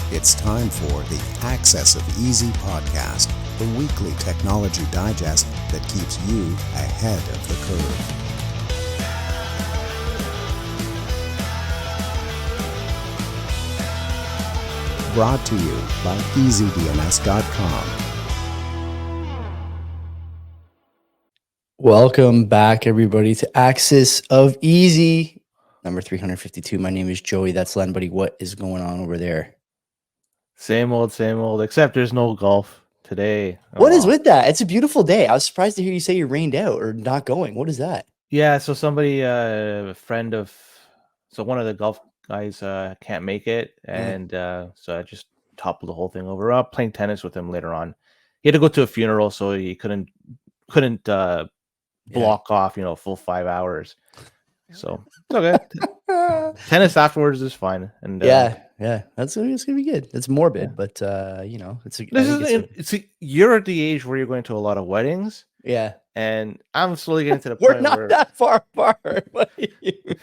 It's time for the Access of Easy podcast, the weekly technology digest that keeps you ahead of the curve. Brought to you by easydns.com. Welcome back, everybody, to Access of Easy, number 352. My name is Joey. That's Len, buddy. What is going on over there? Same old, except there's no golf today. What is with that? It's a beautiful day. I was surprised to hear you say you rained out or not going. What is that? Yeah, so somebody, a friend of, so one of the golf guys can't make it, and so I just toppled the whole thing over. Up playing tennis with him later on. He had to go to a funeral, so he couldn't block off, a full 5 hours. So okay, tennis afterwards is fine. And it's gonna be good. It's morbid, but you're at the age where you're going to a lot of weddings. Yeah, and I'm slowly getting to the we're point not where that far apart. What do you mean?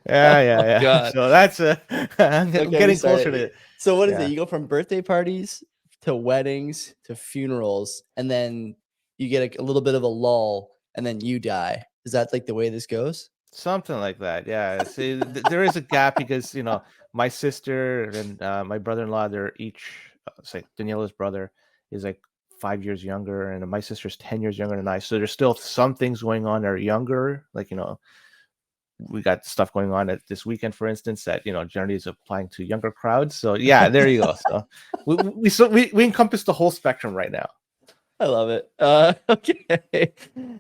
yeah. God. So that's I'm getting closer to it. So what is it? You go from birthday parties to weddings to funerals, and then you get a little bit of a lull, and then you die. Is that like the way this goes? Something like that, yeah. See, there is a gap because my sister and my brother-in-law, they're each it's like Daniela's brother is like 5 years younger, and my sister's 10 years younger than I. So there's still some things going on that are younger, like we got stuff going on at this weekend, for instance, that generally is applying to younger crowds. So yeah, there you go. So we encompass the whole spectrum right now. I love it. Okay.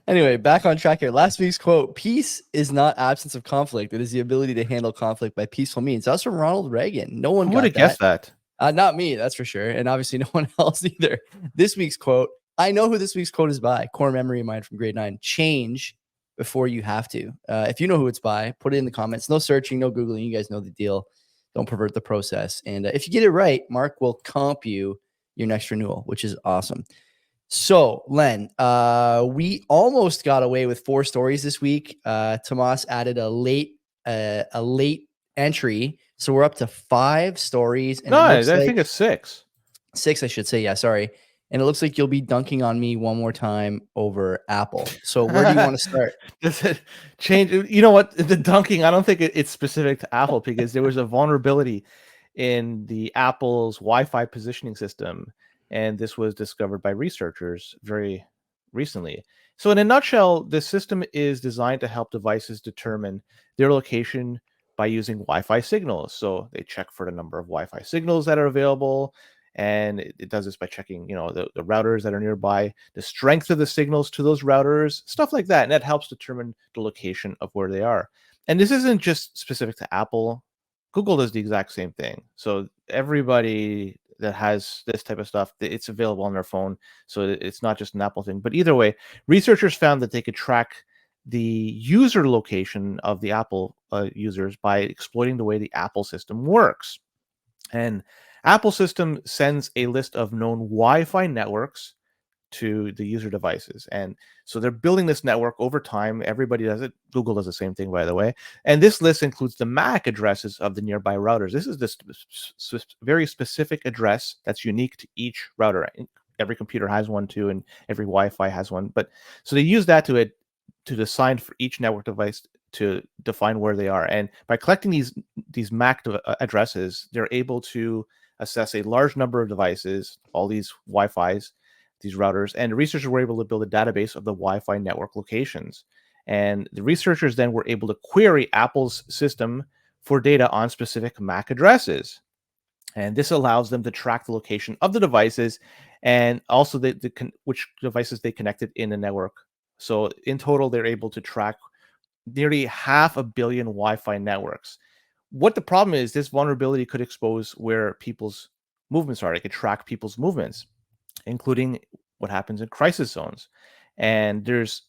Anyway, back on track here. Last week's quote: "Peace is not absence of conflict; it is the ability to handle conflict by peaceful means." That's from Ronald Reagan. No one would have guessed that. Not me, that's for sure, and obviously no one else either. This week's quote: I know who this week's quote is by. Core memory of mine from grade 9. Change before you have to. If you know who it's by, put it in the comments. No searching, no Googling. You guys know the deal. Don't pervert the process. And if you get it right, Mark will comp you your next renewal, which is awesome. So, Len, we almost got away with 4 stories this week. Tomas added a late entry, so we're up to 5 stories. And I think it's 6. 6, I should say. Yeah, sorry. And it looks like you'll be dunking on me one more time over Apple. So where do you want to start? Does it change? You know what? The dunking, I don't think it's specific to Apple, because there was a vulnerability in the Apple's Wi-Fi positioning system. And this was discovered by researchers very recently. So in a nutshell, the system is designed to help devices determine their location by using Wi-Fi signals. So they check for the number of Wi-Fi signals that are available. And it does this by checking, the routers that are nearby, the strength of the signals to those routers, stuff like that. And that helps determine the location of where they are. And this isn't just specific to Apple. Google does the exact same thing. So everybody that has this type of stuff, it's available on their phone. So it's not just an Apple thing. But either way, researchers found that they could track the user location of the Apple users by exploiting the way the Apple system works. And Apple system sends a list of known Wi-Fi networks to the user devices. And so they're building this network over time. Everybody does it. Google does the same thing, by the way. And this list includes the MAC addresses of the nearby routers. This is this very specific address that's unique to each router. Every computer has one too, and every Wi-Fi has one. But so they use that to assign for each network device to define where they are. And by collecting these MAC addresses, they're able to assess a large number of devices, all these Wi-Fis, these routers, and researchers were able to build a database of the Wi-Fi network locations. And the researchers then were able to query Apple's system for data on specific MAC addresses. And this allows them to track the location of the devices and also which devices they connected in the network. So in total, they're able to track nearly 500 million Wi-Fi networks. What the problem is, this vulnerability could expose where people's movements are. It could track people's movements, including what happens in crisis zones. And there's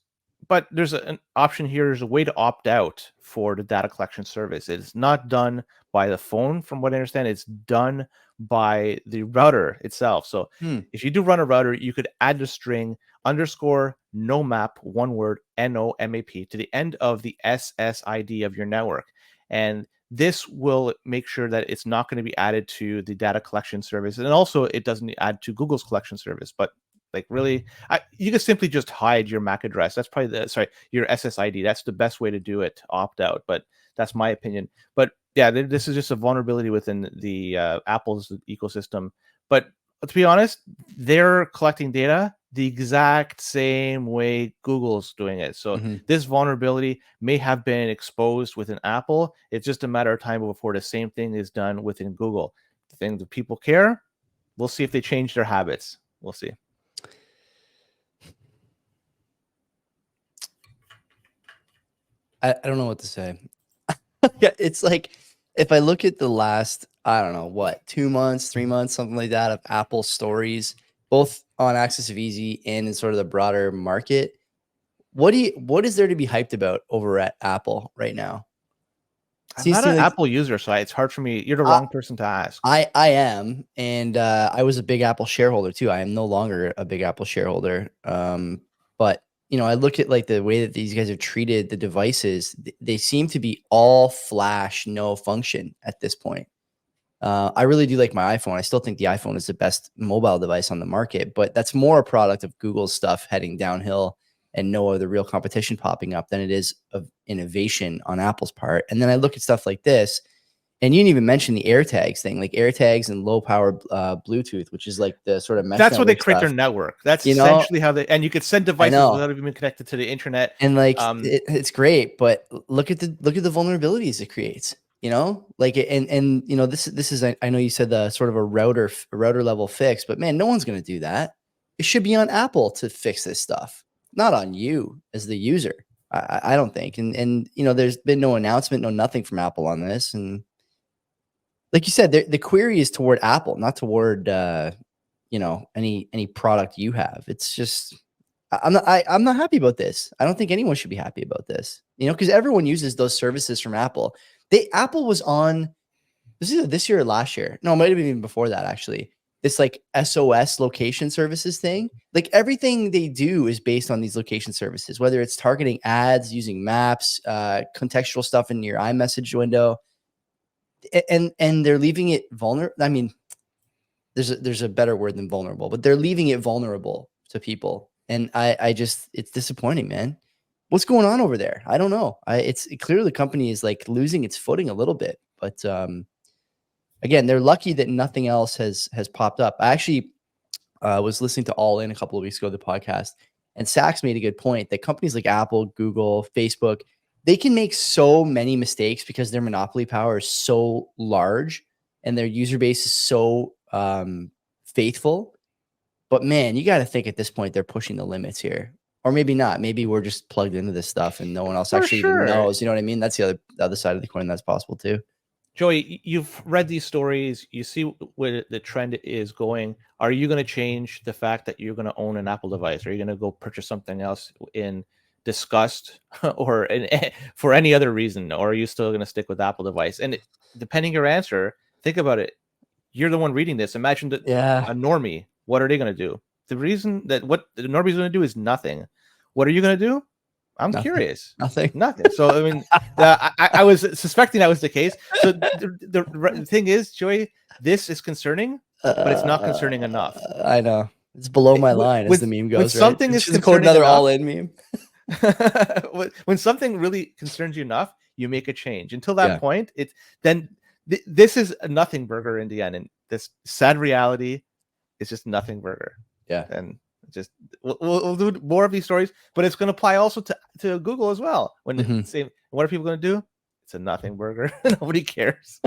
an option here. There's a way to opt out for the data collection service. It's not done by the phone, from what I understand. It's done by the router itself. So if you do run a router, you could add the string underscore nomap, one word, NOMAP, to the end of the SSID of your network. And this will make sure that it's not going to be added to the data collection service. And also it doesn't add to Google's collection service, but like really, you can simply just hide your MAC address. That's probably your SSID. That's the best way to do it, opt out. But that's my opinion. But yeah, this is just a vulnerability within the Apple's ecosystem. But to be honest, they're collecting data the exact same way Google's doing it. So this vulnerability may have been exposed within Apple. It's just a matter of time before the same thing is done within Google. The thing that people care, we'll see if they change their habits. We'll see. I don't know what to say. Yeah, it's like if I look at the last, I don't know what, 2 months, 3 months, something like that, of Apple stories, both on Access of Easy and in sort of the broader market, what is there to be hyped about over at Apple right now? I'm not an Apple user, so it's hard for me. You're the wrong person to ask. I am, and I was a big Apple shareholder too. I am no longer a big Apple shareholder, but you know, I look at like the way that these guys have treated the devices. They seem to be all flash, no function at this point. I really do like my iPhone. I still think the iPhone is the best mobile device on the market, but that's more a product of Google's stuff heading downhill and no other real competition popping up than it is of innovation on Apple's part. And then I look at stuff like this, and you didn't even mention the AirTags thing, like AirTags and low power Bluetooth, which is like the sort of mesh. That's what they create their network. That's essentially how they, and you could send devices without even being connected to the internet. And like, it's great, but look at the vulnerabilities it creates, you know, like, and, you know, this is, I know you said the sort of a router level fix, but man, no one's going to do that. It should be on Apple to fix this stuff, not on you as the user. I don't think. And, you know, there's been no announcement, no nothing from Apple on this. And like you said, the query is toward Apple, not toward, you know, any product you have. It's just, I'm not happy about this. I don't think anyone should be happy about this, you know, because everyone uses those services from Apple. Apple was on, this is either this year or last year. No, it might have been even before that, actually. This like SOS location services thing. Like everything they do is based on these location services, whether it's targeting ads, using maps, contextual stuff in your iMessage window. And they're leaving it vulnerable. I mean, there's a better word than vulnerable, but they're leaving it vulnerable to people. And I just, it's disappointing, man. What's going on over there? I don't know. It's clear the company is like losing its footing a little bit, but again, they're lucky that nothing else has popped up. I actually was listening to All In a couple of weeks ago, the podcast, and Sachs made a good point that companies like Apple, Google, Facebook, they can make so many mistakes because their monopoly power is so large and their user base is so faithful. But man, you got to think at this point they're pushing the limits here, or maybe not. Maybe we're just plugged into this stuff and no one else actually even knows. You know what I mean? That's the other side of the coin. That's possible too. Joey, you've read these stories. You see where the trend is going. Are you going to change the fact that you're going to own an Apple device? Are you going to go purchase something else in disgust or for any other reason? Or are you still going to stick with Apple device? And depending your answer, think about it. You're the one reading this. Imagine that a normie. What are they going to do? The reason that what the normie is going to do is nothing. What are you going to do? I'm curious. Nothing. So, I mean, I was suspecting that was the case. So the thing is, Joey, this is concerning, but it's not concerning enough. I know. It's below my line, as the meme goes. When something is concerning another All-In meme. When something really concerns you enough, you make a change. Until that point, this is a nothing burger in the end. And this sad reality is just nothing burger. Yeah. And just we'll do more of these stories, but it's going to apply also to Google as well. When say, what are people going to do? It's a nothing burger. Nobody cares.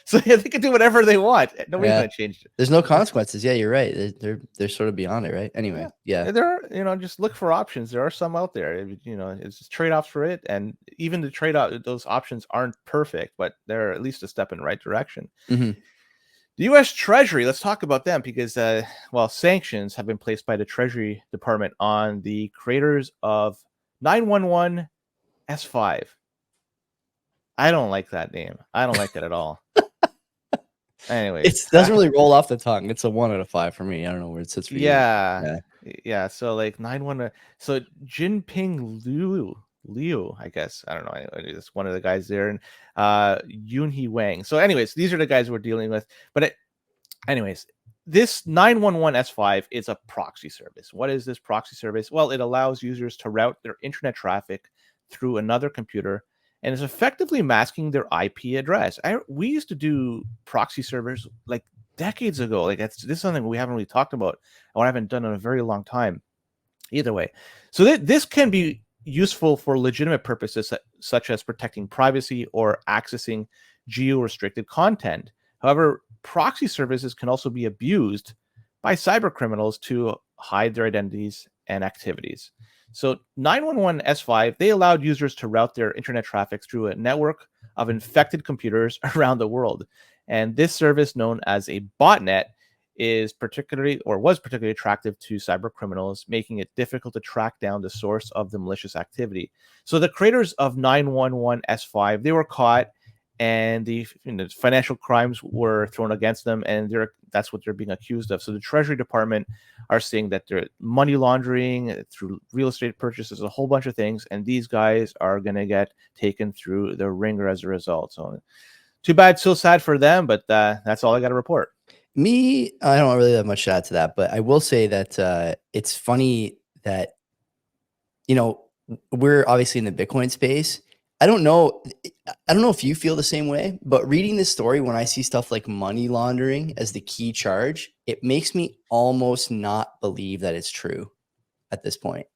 So they can do whatever they want. Nobody's going to change it. There's no consequences. Yeah, you're right. They're sort of beyond it, right? Anyway, there are, just look for options. There are some out there. It's just trade-offs for it, and even the trade-off, those options aren't perfect, but they're at least a step in the right direction. The U.S. Treasury, let's talk about them because, sanctions have been placed by the Treasury Department on the creators of 911 S5. I don't like that name. I don't like it at all. Anyways, It doesn't really roll off the tongue. It's a 1 out of 5 for me. I don't know where it sits for you. yeah, yeah. So like 911. So Jinping Liu, I guess. I don't know. It's one of the guys there, and Yunhee Wang. So, anyways, these are the guys we're dealing with. But anyways, this 911 S5 is a proxy service. What is this proxy service? Well, it allows users to route their internet traffic through another computer and is effectively masking their IP address. We used to do proxy servers like decades ago. Like this is something we haven't really talked about, or haven't done in a very long time. Either way, so this can be useful for legitimate purposes such as protecting privacy or accessing geo-restricted content. However, proxy services can also be abused by cyber criminals to hide their identities and activities. So 911 S5, they allowed users to route their internet traffic through a network of infected computers around the world. And this service, known as a botnet, was particularly attractive to cyber criminals, making it difficult to track down the source of the malicious activity. So the creators of 911 S5, they were caught, and the financial crimes were thrown against them, and that's what they're being accused of. So the Treasury Department are saying that they're money laundering through real estate purchases, a whole bunch of things, and these guys are going to get taken through the ringer as a result. So too bad, so sad for them, but that's all I got to report. Me, I don't really have much to add to that, but I will say that it's funny that, we're obviously in the Bitcoin space. I don't know if you feel the same way, but reading this story, when I see stuff like money laundering as the key charge, it makes me almost not believe that it's true at this point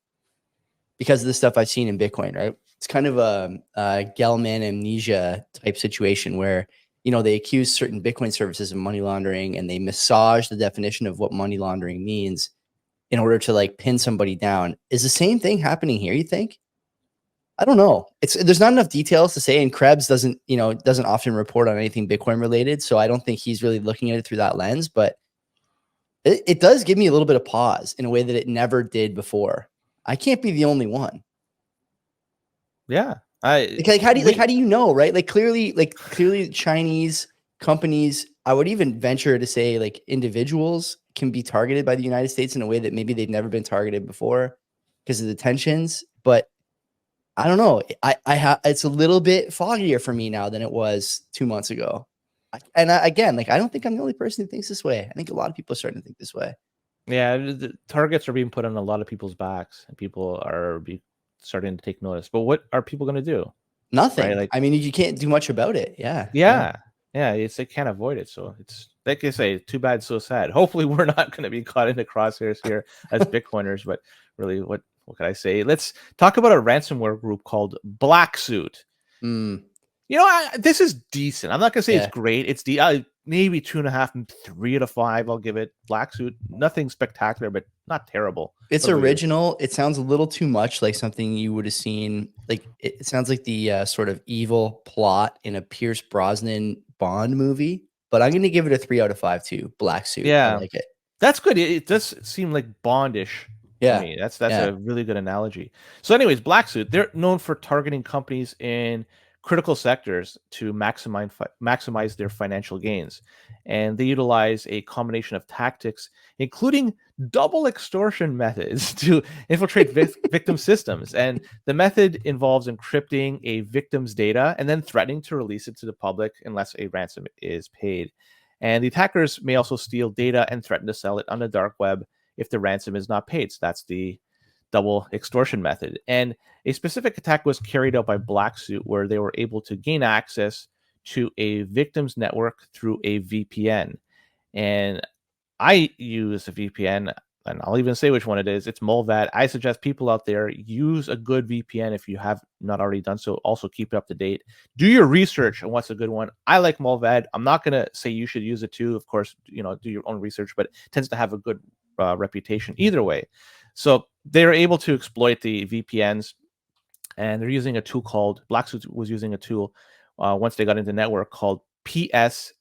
because of the stuff I've seen in Bitcoin, right? It's kind of a Gelman amnesia type situation where, they accuse certain Bitcoin services of money laundering and they massage the definition of what money laundering means in order to like pin somebody down. Is the same thing happening here, you think? I don't know. There's not enough details to say, and Krebs doesn't often report on anything Bitcoin related, so I don't think he's really looking at it through that lens, but it does give me a little bit of pause in a way that it never did before. I can't be the only one. Yeah. How do you know, right? Clearly Chinese companies, I would even venture to say like individuals can be targeted by the United States in a way that maybe they've never been targeted before because of the tensions. But I don't know. It's a little bit foggier for me now than it was 2 months ago. I don't think I'm the only person who thinks this way. I think a lot of people are starting to think this way. Yeah, the targets are being put on a lot of people's backs, and people are starting to take notice. But what are people going to do? Nothing. Right? Like, I mean, you can't do much about it. Yeah. They can't avoid it. So it's like I say, too bad, so sad. Hopefully, we're not going to be caught in the crosshairs here as Bitcoiners. But really, what can I say? Let's talk about a ransomware group called BlackSuit. This is decent. I'm not going to say it's great. It's maybe 2.5, 3 out of 5. I'll give it. BlackSuit, nothing spectacular, but not terrible. It's original. It sounds a little too much like something you would have seen. Like it sounds like the sort of evil plot in a Pierce Brosnan Bond movie. But I'm going to give it a 3 out of 5 too. BlackSuit. Yeah, I like it. That's good. It does seem like Bondish. Yeah, to me. That's a really good analogy. So, anyways, BlackSuit, they're known for targeting companies in critical sectors to maximize their financial gains. And they utilize a combination of tactics, including double extortion methods to infiltrate victim systems. And the method involves encrypting a victim's data and then threatening to release it to the public unless a ransom is paid. And the attackers may also steal data and threaten to sell it on the dark web if the ransom is not paid. So that's the double extortion method. And a specific attack was carried out by BlackSuit where they were able to gain access to a victim's network through a VPN. And I use a VPN, and I'll even say which one it is. It's Mullvad. I suggest people out there use a good VPN if you have not already done so. Also, keep it up to date. Do your research on what's a good one. I like Mullvad. I'm not going to say you should use it too. Of course, do your own research, but it tends to have a good reputation either way. So they're able to exploit the VPNs, and they're using a tool called BlackSuit was using a tool once they got into the network called PS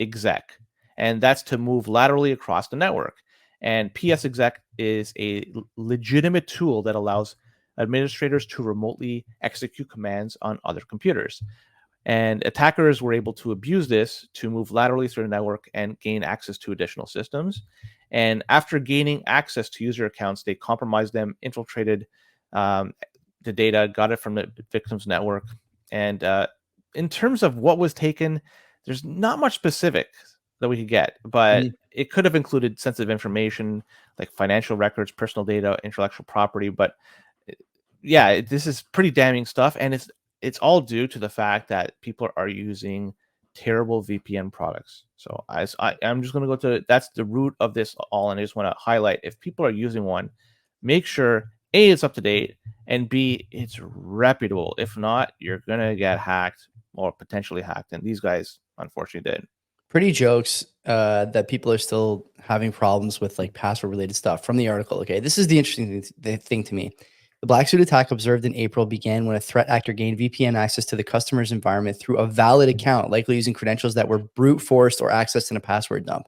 Exec, and that's to move laterally across the network. And PS Exec is a legitimate tool that allows administrators to remotely execute commands on other computers. And attackers were able to abuse this to move laterally through the network and gain access to additional systems. And after gaining access to user accounts, they compromised them, infiltrated the data, got it from the victim's network. And in terms of what was taken, there's not much specific that we could get, but it could have included sensitive information like financial records, personal data, intellectual property. But yeah, this is pretty damning stuff, and it's all due to the fact that people are using terrible VPN products. So I'm just going to go to that's the root of this all, and I just want to highlight, if people are using one, make sure A, it's up to date, and B, it's reputable. If not, you're going to get hacked or potentially hacked, and these guys unfortunately did. Pretty jokes that people are still having problems with like password related stuff from the article. Okay, this is the interesting thing to me. The BlackSuit attack observed in April began when a threat actor gained VPN access to the customer's environment through a valid account, likely using credentials that were brute forced or accessed in a password dump.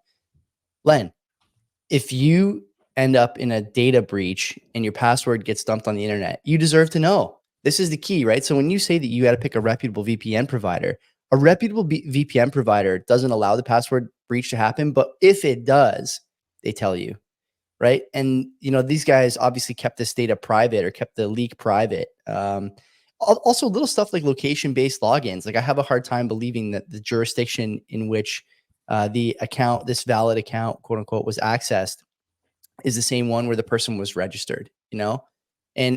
Len, if you end up in a data breach and your password gets dumped on the internet, you deserve to know. This is the key, right? So when you say that you got to pick a reputable VPN provider, a reputable VPN provider doesn't allow the password breach to happen, but if it does, they tell you, right? And these guys obviously kept this data private or kept the leak private. Also, little stuff like location-based logins. Like I have a hard time believing that the jurisdiction in which the account, this valid account, quote unquote, was accessed, is the same one where the person was registered. And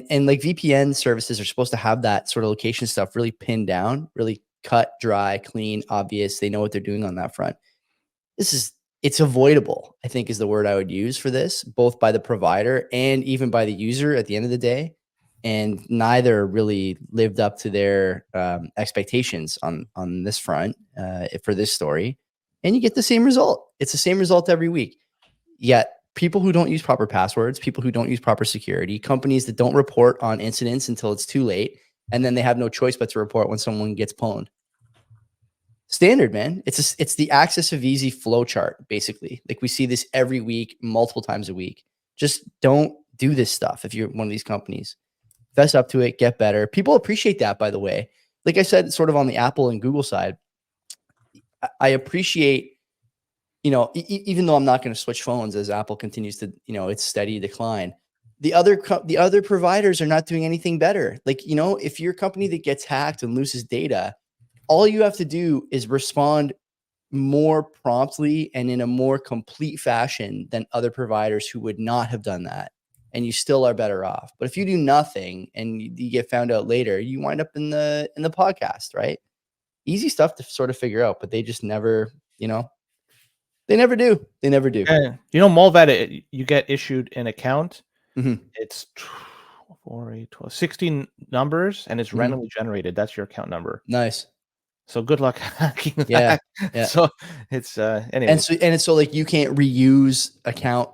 like VPN services are supposed to have that sort of location stuff really pinned down, really cut, dry, clean, obvious. They know what they're doing on that front. It's avoidable, I think, is the word I would use for this, both by the provider and even by the user at the end of the day. And neither really lived up to their expectations on this front for this story. And you get the same result. It's the same result every week. Yet people who don't use proper passwords, people who don't use proper security, companies that don't report on incidents until it's too late, and then they have no choice but to report when someone gets pwned. Standard, man. It's the access of easy flow chart, basically. Like we see this every week, multiple times a week. Just don't do this stuff if you're one of these companies. Fess up to it, get better. People appreciate that, by the way. Like I said, sort of on the Apple and Google side, I appreciate, even though I'm not going to switch phones as Apple continues to, its steady decline. The other providers are not doing anything better. Like, if you're a company that gets hacked and loses data, all you have to do is respond more promptly and in a more complete fashion than other providers who would not have done that. And you still are better off. But if you do nothing and you get found out later, you wind up in the podcast, right? Easy stuff to sort of figure out, but they just never, they never do. They never do. Molvat, you get issued an account. Mm-hmm. It's 4, 8, 12, 16 numbers, and it's randomly generated. That's your account number. Nice. So good luck hacking that. Yeah. So it's anyway. And it's so like you can't reuse account,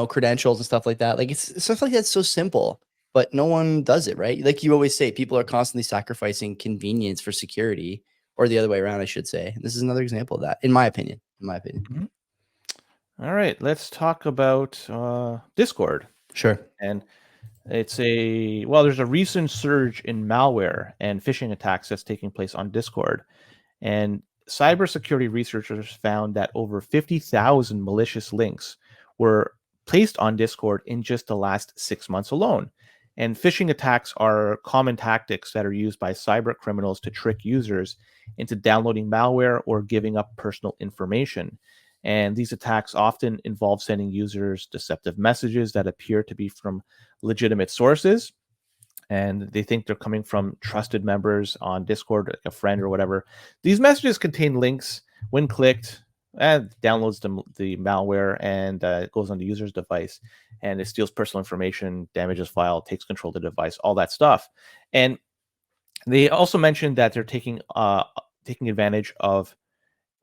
credentials and stuff like that. Like it's stuff like that's so simple, but no one does it, right? Like you always say, people are constantly sacrificing convenience for security, or the other way around, I should say. And this is another example of that, in my opinion. Mm-hmm. All right, let's talk about Discord. Sure. And there's a recent surge in malware and phishing attacks that's taking place on Discord. And cybersecurity researchers found that over 50,000 malicious links were placed on Discord in just the last 6 months alone. And phishing attacks are common tactics that are used by cyber criminals to trick users into downloading malware or giving up personal information. And these attacks often involve sending users deceptive messages that appear to be from legitimate sources. And they think they're coming from trusted members on Discord, like a friend or whatever. These messages contain links. When clicked, it downloads the malware and it goes on the user's device. And it steals personal information, damages file, takes control of the device, all that stuff. And they also mentioned that they're taking advantage of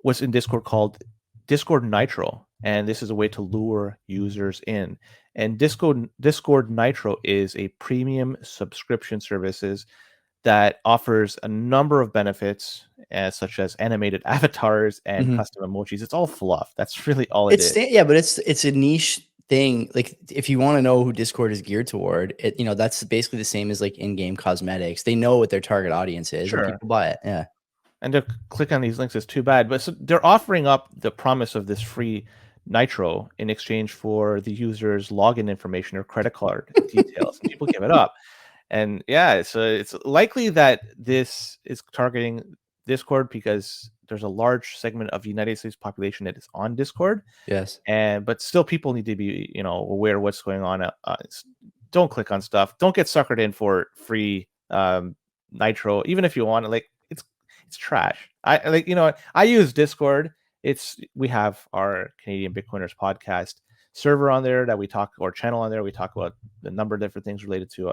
what's in Discord called Discord Nitro, and this is a way to lure users in. And Discord Nitro is a premium subscription services that offers a number of benefits, such as animated avatars and custom emojis. It's all fluff. That's really all it is. Yeah, but it's a niche thing. Like if you want to know who Discord is geared toward, that's basically the same as like in-game cosmetics. They know what their target audience is, and people buy it. Yeah. and to click on these links is too bad. But so they're offering up the promise of this free Nitro in exchange for the user's login information or credit card details. And people give it up. And yeah, so it's likely that this is targeting Discord because there's a large segment of the United States population that is on Discord. Yes. But still people need to be, aware of what's going on. Don't click on stuff. Don't get suckered in for free Nitro, even if you want it. Like it's trash. I use Discord. We have our Canadian Bitcoiners podcast server on there that we talk, or channel on there. We talk about the number of different things related to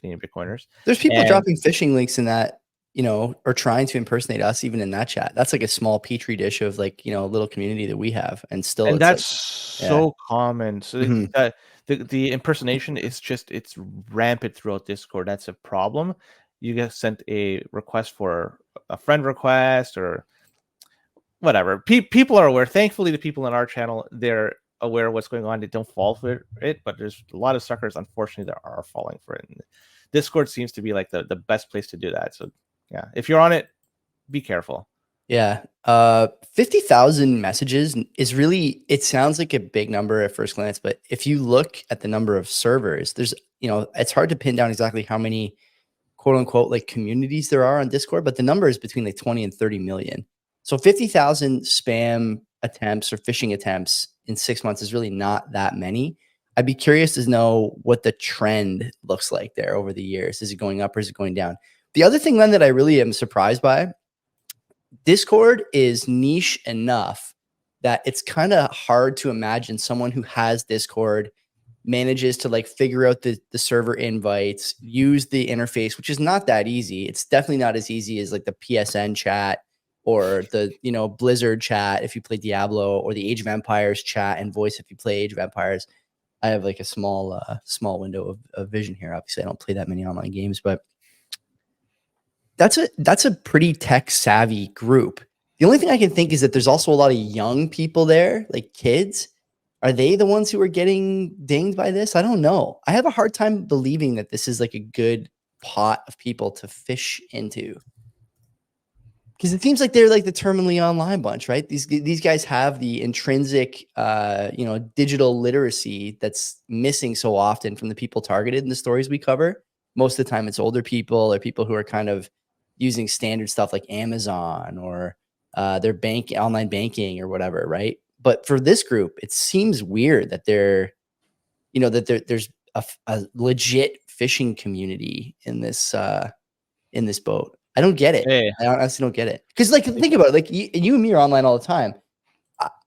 Canadian Bitcoiners. There's people dropping phishing links in that, or trying to impersonate us even in that chat. That's like a small petri dish of like, a little community that we have. And that's so common. So the impersonation is it's rampant throughout Discord. That's a problem. You get sent a request for a friend request or whatever. People are aware. Thankfully, the people in our channel, they're aware of what's going on. They don't fall for it, but there's a lot of suckers, unfortunately, that are falling for it. And Discord seems to be like the best place to do that. So yeah, if you're on it, be careful. Yeah. 50,000 messages is really, it sounds like a big number at first glance, but if you look at the number of servers, there's, it's hard to pin down exactly how many quote unquote like communities there are on Discord, but the number is between like 20 and 30 million. So 50,000 spam attempts or phishing attempts in 6 months is really not that many. I'd be curious to know what the trend looks like there over the years. Is it going up or is it going down? The other thing, Len, that I really am surprised by, Discord is niche enough that it's kind of hard to imagine someone who has Discord manages to like figure out the server invites, use the interface, which is not that easy. It's definitely not as easy as like the PSN chat or the, Blizzard chat if you play Diablo, or the Age of Empires chat and voice if you play Age of Empires. I have like a small window of vision here. Obviously, I don't play that many online games, but that's a pretty tech savvy group. The only thing I can think is that there's also a lot of young people there, like kids. Are they the ones who are getting dinged by this? I don't know. I have a hard time believing that this is like a good pot of people to fish into. Because it seems like they're like the terminally online bunch, right? These guys have the intrinsic, digital literacy that's missing so often from the people targeted in the stories we cover. Most of the time, it's older people or people who are kind of using standard stuff like Amazon or their online banking or whatever, right? But for this group, it seems weird that there's a legit phishing community in this boat. I don't get it. Hey. I honestly don't get it. Because like, think about it. Like you and me are online all the time.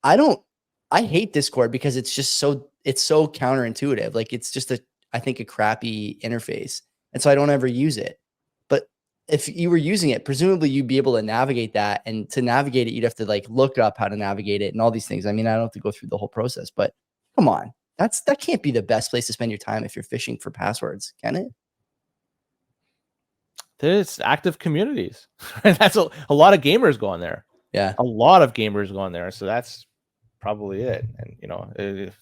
I hate Discord because it's so counterintuitive. Like it's just I think a crappy interface. And so I don't ever use it. But if you were using it, presumably you'd be able to navigate that. And to navigate it, you'd have to like look up how to navigate it and all these things. I mean, I don't have to go through the whole process, but come on. That can't be the best place to spend your time if you're fishing for passwords, can it? There's active communities. That's a lot of gamers going there. Yeah. A lot of gamers going there. So that's probably it. And, if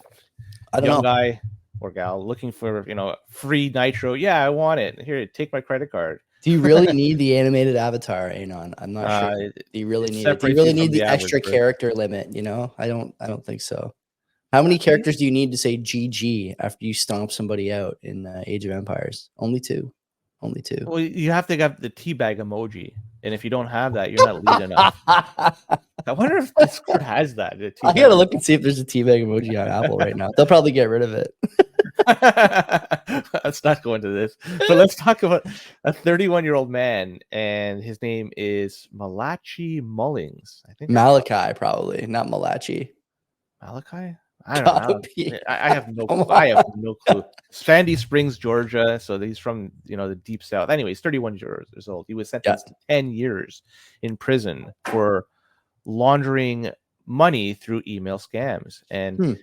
young guy or gal looking for, free Nitro. Yeah, I want it. Here, take my credit card. Do you really need the animated avatar, Anon? I'm not sure. Do you really need it? Do you really need the extra character limit? I don't think so. How many characters do you need to say GG after you stomp somebody out in Age of Empires? Only two. Well, you have to have the teabag emoji. And if you don't have that, you're not lead enough. I wonder if Discord has that. I gotta look and see if there's a teabag emoji on Apple right now. They'll probably get rid of it. Let's not go into this. But let's talk about a 31-year-old man, and his name is Malachi Mullings. I think Malachi, probably, not Malachi. Malachi? I don't know. I have no clue. I have no clue. Sandy Springs, Georgia. So he's from the deep south. Anyway, he's 31 years old. He was sentenced to 10 years in prison for laundering money through email scams. And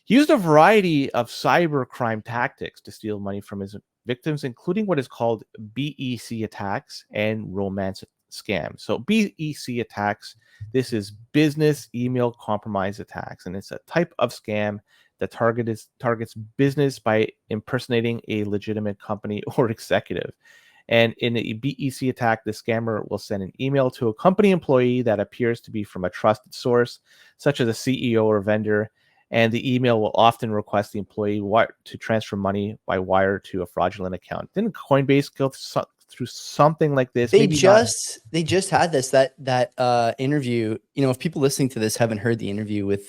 he used a variety of cybercrime tactics to steal money from his victims, including what is called BEC attacks and romance scams. So BEC attacks, this is business email compromise attacks, and it's a type of scam that targets business by impersonating a legitimate company or executive. And in a BEC attack, the scammer will send an email to a company employee that appears to be from a trusted source, such as a CEO or vendor. And the email will often request the employee to transfer money by wire to a fraudulent account. Didn't Coinbase go through something like this? They just had this that interview. You know, if people listening to this haven't heard the interview with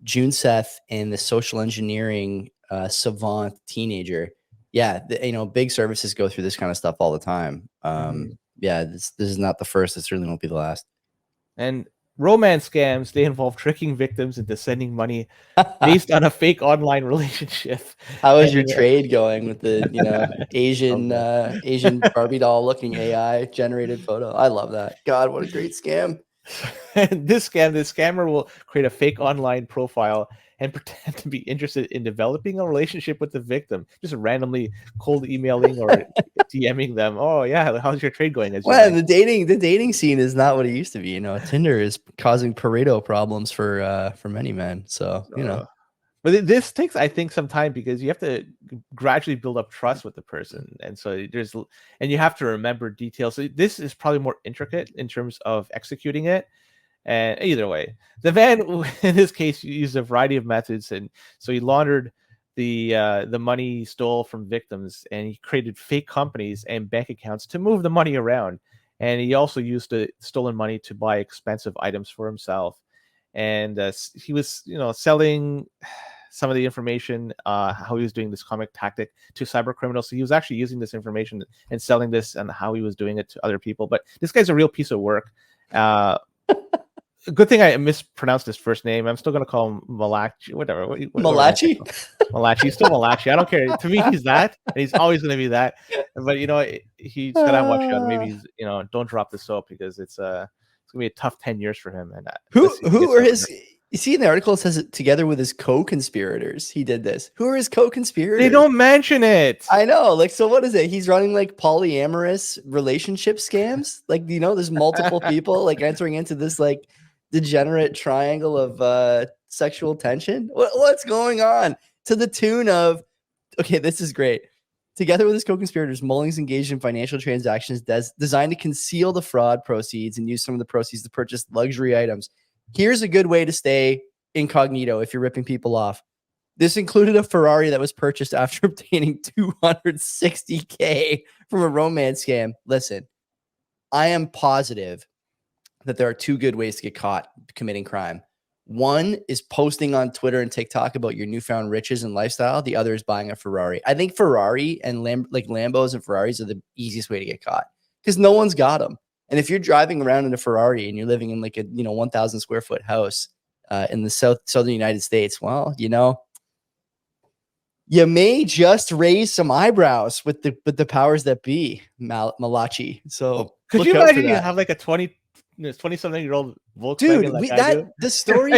June Seth and the social engineering savant teenager. Yeah, big services go through this kind of stuff all the time. Yeah, this is not the first. It certainly won't be the last. And romance scams, they involve tricking victims into sending money based on a fake online relationship. How is your trade going with the Asian Barbie doll looking AI generated photo? I love that. God, what a great scam. And this scammer will create a fake online profile and pretend to be interested in developing a relationship with the victim, just randomly cold emailing or DMing them. Oh yeah, how's your trade going? Well, the dating scene is not what it used to be. Tinder is causing Pareto problems for many men. So But this takes, I think, some time because you have to gradually build up trust with the person, and so you have to remember details. So this is probably more intricate in terms of executing it. And either way, the van in this case used a variety of methods, and so he laundered the money he stole from victims, and he created fake companies and bank accounts to move the money around. And he also used the stolen money to buy expensive items for himself. And he was, selling some of the information, how he was doing this comic tactic to cyber criminals. So he was actually using this information and selling this and how he was doing it to other people. But this guy's a real piece of work. Good thing I mispronounced his first name. I'm still going to call him Malachi, whatever. Malachi? Malachi. He's still Malachi. I don't care. To me, he's that. And he's always going to be that. But, he's got to watch out. Maybe he's, don't drop the soap because it's going to be a tough 10 years for him. And who are his... You see in the article, it says it together with his co-conspirators. He did this. Who are his co-conspirators? They don't mention it. I know. So what is it? He's running polyamorous relationship scams. There's multiple people entering into this degenerate triangle of sexual tension. What's going on? To the tune of, okay, this is great. Together with his co-conspirators, Mullings engaged in financial transactions designed to conceal the fraud proceeds and use some of the proceeds to purchase luxury items. Here's a good way to stay incognito if you're ripping people off. This included a Ferrari that was purchased after obtaining $260K from a romance scam. Listen, I am positive that there are two good ways to get caught committing crime. One is posting on Twitter and TikTok about your newfound riches and lifestyle. The other is buying a Ferrari. I think Ferrari and Lambos and Ferraris are the easiest way to get caught because no one's got them. And if you're driving around in a Ferrari and you're living in a 1,000 square foot house in the southern United States, well, you may just raise some eyebrows with the powers that be, Malachi. So could you imagine you have a 20-something-year-old Volkswagen? Dude, the story,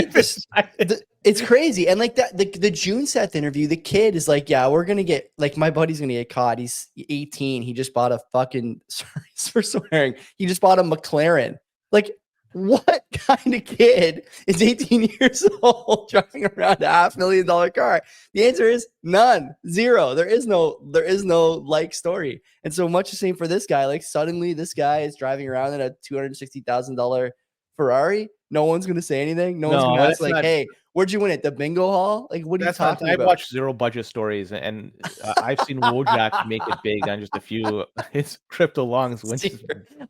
it's crazy. And the June Seth interview, the kid is yeah, we're gonna get my buddy's gonna get caught. He's 18. He just bought a fucking sorry for swearing. He just bought a McLaren. What kind of kid is 18 years old driving around a $500,000 car? The answer is none, zero. There is no story. And so much the same for this guy. Suddenly this guy is driving around in a $260,000 Ferrari. No one's going to say anything. No one's going to ask hey, where'd you win it? The bingo hall? What are you talking about? I watched zero budget stories and I've seen Wojak make it big on just a few his crypto longs.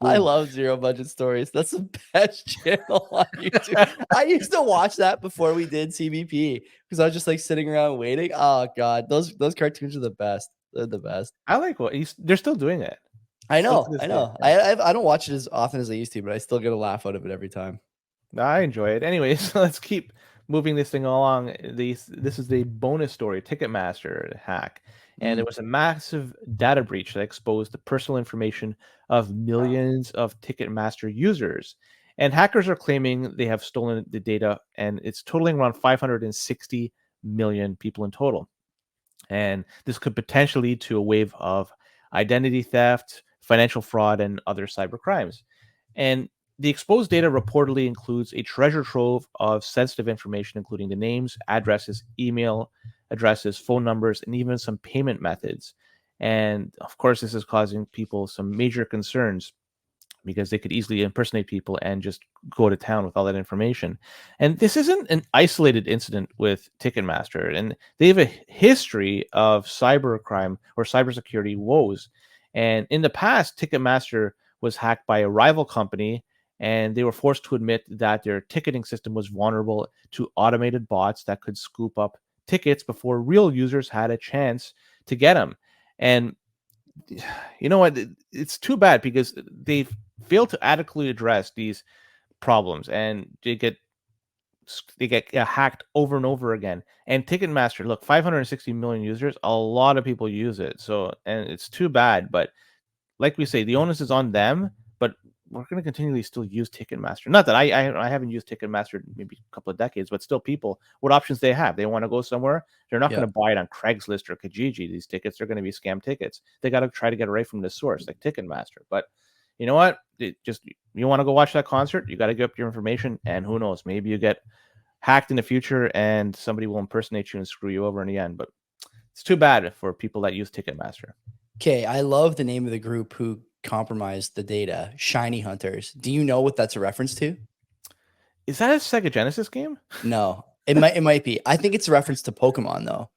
I love zero budget stories. That's the best channel on YouTube. I used to watch that before we did CBP because I was just sitting around waiting. Oh God, those cartoons are the best. They're the best. I like they're still doing it. I know. I don't watch it as often as I used to, but I still get a laugh out of it every time. I enjoy it. Anyways, let's keep moving this thing along. This is the bonus story, Ticketmaster hack. And there was a massive data breach that exposed the personal information of millions of Ticketmaster users. And hackers are claiming they have stolen the data, and it's totaling around 560 million people in total. And this could potentially lead to a wave of identity theft, financial fraud, and other cyber crimes. And the exposed data reportedly includes a treasure trove of sensitive information, including the names, addresses, email addresses, phone numbers, and even some payment methods. And of course, this is causing people some major concerns because they could easily impersonate people and just go to town with all that information. And this isn't an isolated incident with Ticketmaster, and they have a history of cybercrime or cybersecurity woes. And in the past, Ticketmaster was hacked by a rival company, and they were forced to admit that their ticketing system was vulnerable to automated bots that could scoop up tickets before real users had a chance to get them. And you know what? It's too bad because they've failed to adequately address these problems, and they get hacked over and over again. And Ticketmaster, look, 560 million users, a lot of people use it. So, and it's too bad. But like we say, the onus is on them. But we're going to continually still use Ticketmaster. Not that I haven't used Ticketmaster in maybe a couple of decades, but still, people, what options they have? They want to go somewhere. They're not Yeah. going to buy it on Craigslist or Kijiji. These tickets are going to be scam tickets. They got to try to get away from the source, like Ticketmaster. But you know what? You want to go watch that concert? You got to give up your information, and who knows? Maybe you get hacked in the future, and somebody will impersonate you and screw you over in the end. But it's too bad for people that use Ticketmaster. Okay, I love the name of the group who compromised the data, Shiny Hunters. Do you know what that's a reference to? Is that a Sega Genesis game? No, it might be. I think it's a reference to Pokemon though.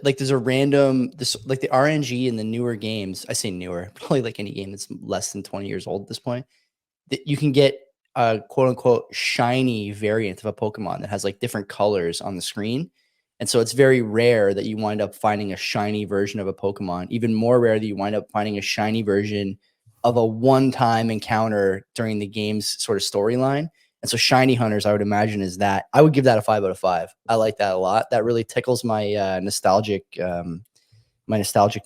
Like there's a random like the RNG in the newer games. I say newer, probably like any game that's less than 20 years old at this point. That you can get a quote unquote shiny variant of a Pokemon that has like different colors on the screen. And so it's very rare that you wind up finding a shiny version of a Pokemon. Even more rare that you wind up finding a shiny version of a one-time encounter during the game's sort of storyline. And so Shiny Hunters, I would imagine, is that. I would give that a 5 out of 5. I like that a lot. That really tickles my nostalgic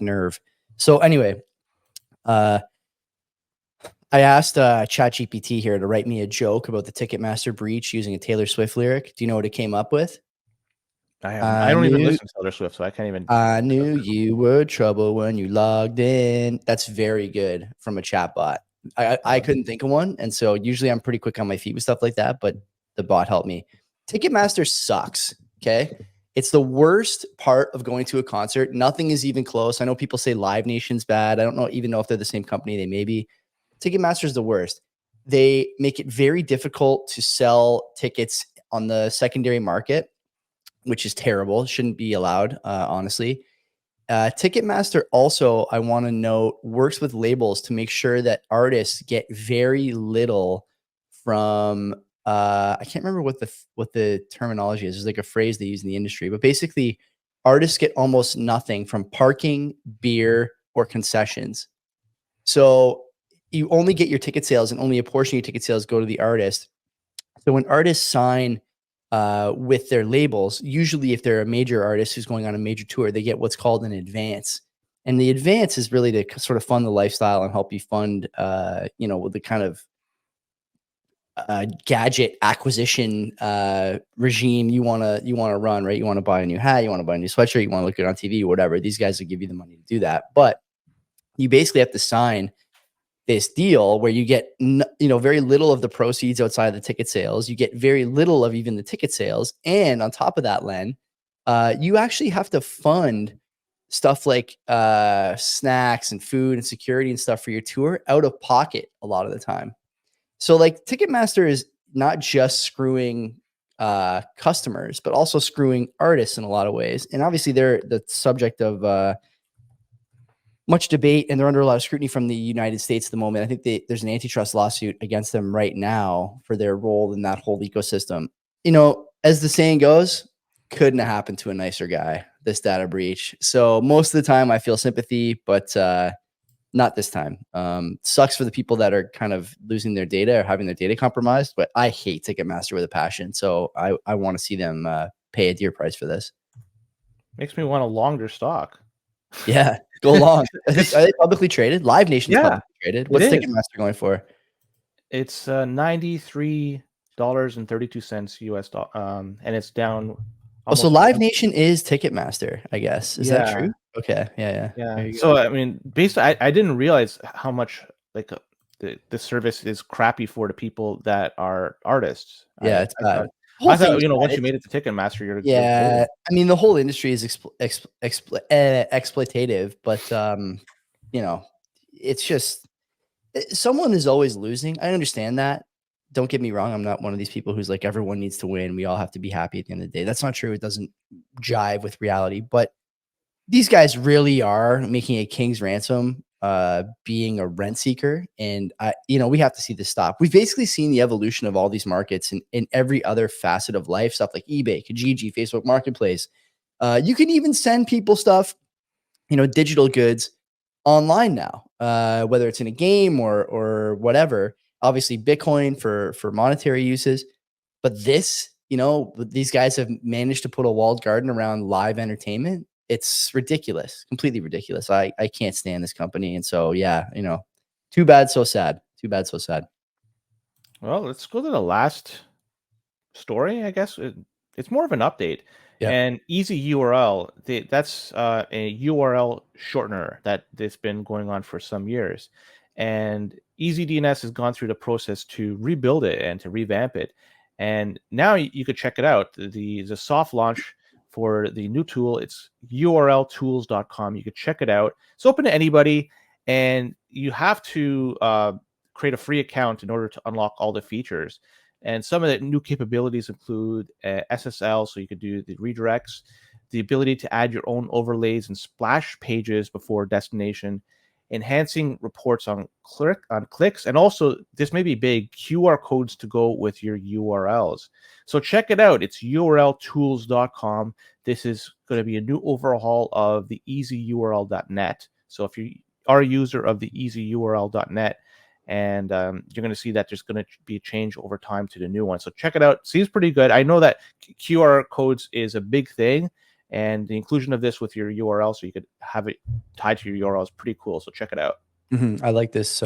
nerve. So anyway, I asked ChatGPT here to write me a joke about the Ticketmaster breach using a Taylor Swift lyric. Do you know what it came up with? I don't even listen to Taylor Swift, so I can't even. I knew you were trouble when you logged in. That's very good from a chatbot. I couldn't think of one, and so usually I'm pretty quick on my feet with stuff like that, but the bot helped me. Ticketmaster sucks. Okay, it's the worst part of going to a concert. Nothing is even close. I know people say Live Nation's bad. I don't even know if they're the same company. They may be. Ticketmaster is the worst. They make it very difficult to sell tickets on the secondary market, which is terrible. It shouldn't be allowed, honestly. Ticketmaster also, I want to note, works with labels to make sure that artists get very little from. I can't remember what the terminology is. There's like a phrase they use in the industry, but basically, artists get almost nothing from parking, beer, or concessions. So you only get your ticket sales, and only a portion of your ticket sales go to the artist. So when artists sign with their labels, usually if they're a major artist who's going on a major tour, they get what's called an advance. And the advance is really to sort of fund the lifestyle and help you fund, the kind of gadget acquisition regime you want to run, right? You want to buy a new hat, you want to buy a new sweatshirt, you want to look good on TV, whatever. These guys will give you the money to do that. But you basically have to sign this deal where you get very little of the proceeds outside of the ticket sales. You get very little of even the ticket sales, and on top of that, Len, you actually have to fund stuff like snacks and food and security and stuff for your tour out of pocket a lot of the time. So like Ticketmaster is not just screwing customers, but also screwing artists in a lot of ways. And obviously they're the subject of much debate, and they're under a lot of scrutiny from the United States at the moment. I think there's an antitrust lawsuit against them right now for their role in that whole ecosystem. As the saying goes, couldn't have happened to a nicer guy, this data breach. So most of the time I feel sympathy, but not this time. Sucks for the people that are kind of losing their data or having their data compromised, but I hate Ticketmaster with a passion. So I want to see them pay a dear price for this. Makes me want to long their stock. Yeah, go long. Are they publicly traded? Live Nation's publicly traded. What's Ticketmaster going for? It's $93.32 US, and it's down. So Live Nation is Ticketmaster, I guess. Is that true? Okay, yeah. So I mean, I didn't realize how much like the service is crappy for the people that are artists. Yeah, it's bad. whole I thought, thing's once bad. you made it to Ticketmaster, you're Yeah, golden. I mean, the whole industry is exploitative, but it's just someone is always losing. I understand that. Don't get me wrong. I'm not one of these people who's like everyone needs to win. We all have to be happy at the end of the day. That's not true. It doesn't jive with reality. But these guys really are making a king's ransom, being a rent seeker, and we have to see this stop. We've basically seen the evolution of all these markets in every other facet of life, stuff like eBay, Kijiji, Facebook Marketplace. You can even send people stuff, digital goods online now, whether it's in a game or whatever. Obviously, Bitcoin for monetary uses, but these guys have managed to put a walled garden around live entertainment. It's ridiculous, completely ridiculous. I can't stand this company, and so yeah, too bad, so sad. Too bad, so sad. Well, let's go to the last story, I guess. It's more of an update. Yeah. And easyURL, that's a URL shortener that's been going on for some years. And EasyDNS has gone through the process to rebuild it and to revamp it. And now you could check it out. The soft launch for the new tool, it's URLTools.com. You could check it out. It's open to anybody, and you have to create a free account in order to unlock all the features. And some of the new capabilities include SSL, so you could do the redirects, the ability to add your own overlays and splash pages before destination, enhancing reports on clicks, and also, this may be big, QR codes to go with your URLs. So check it out. It's URLTools.com. This is going to be a new overhaul of the easyURL.net. So if you are a user of the easyURL.net, and you're going to see that there's going to be a change over time to the new one. So check it out. Seems pretty good. I know that QR codes is a big thing, and the inclusion of this with your URL, so you could have it tied to your URL, is pretty cool. So check it out. I like this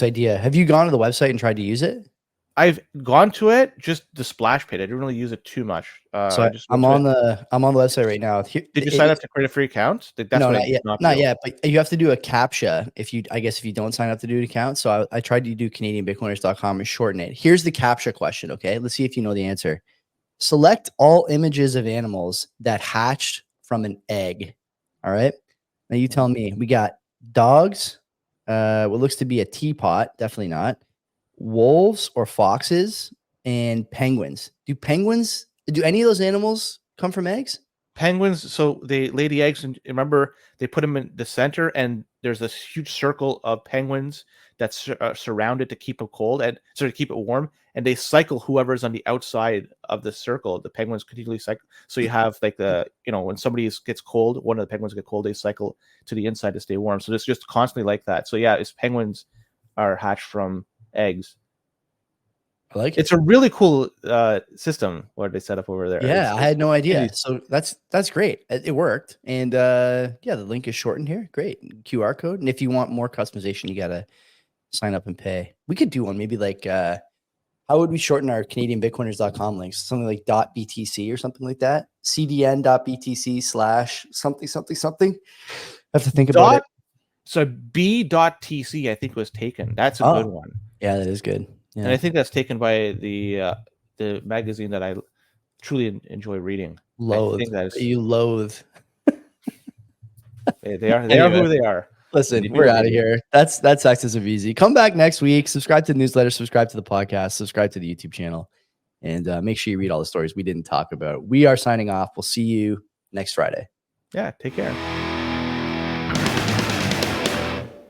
idea. Have you gone to the website and tried to use it? I've gone to it, just the splash page. I didn't really use it too much. So I'm on the website right now. Did you sign up to create a free account? That's no, what not yet. Not yet. But you have to do a CAPTCHA if you don't sign up to do an account. So I tried to do CanadianBitcoiners.com and shorten it. Here's the CAPTCHA question. Okay, let's see if you know the answer. Select all images of animals that hatched from an egg. All right. Now you tell me. We got dogs. What looks to be a teapot. Definitely not. Wolves or foxes and penguins. Do any of those animals come from eggs? Penguins, so they lay the eggs, and remember, they put them in the center, and there's this huge circle of penguins that's surrounded to keep it cold, and to keep it warm, and they cycle whoever's on the outside of the circle. The penguins continually cycle. So you have like when somebody gets cold, one of the penguins get cold, they cycle to the inside to stay warm. So it's just constantly like that. So yeah, it's penguins are hatched from eggs. I like it. It's a really cool system what they set up over there. Yeah, I had no idea. So that's great. It worked. And the link is shortened here. Great. QR code. And if you want more customization, you got to sign up and pay. We could do one maybe like how would we shorten our CanadianBitcoiners.com links? Something like .btc or something like that. cdn.btc / something. I have to think about it. So b.tc I think was taken. That's a good one. Yeah, that is good. Yeah. And I think that's taken by the magazine that I truly enjoy reading. Loathe. You loathe. They are who they are. Listen, we're out of here. That's Access of Easy. Come back next week. Subscribe to the newsletter. Subscribe to the podcast. Subscribe to the YouTube channel. And make sure you read all the stories we didn't talk about. We are signing off. We'll see you next Friday. Yeah, take care.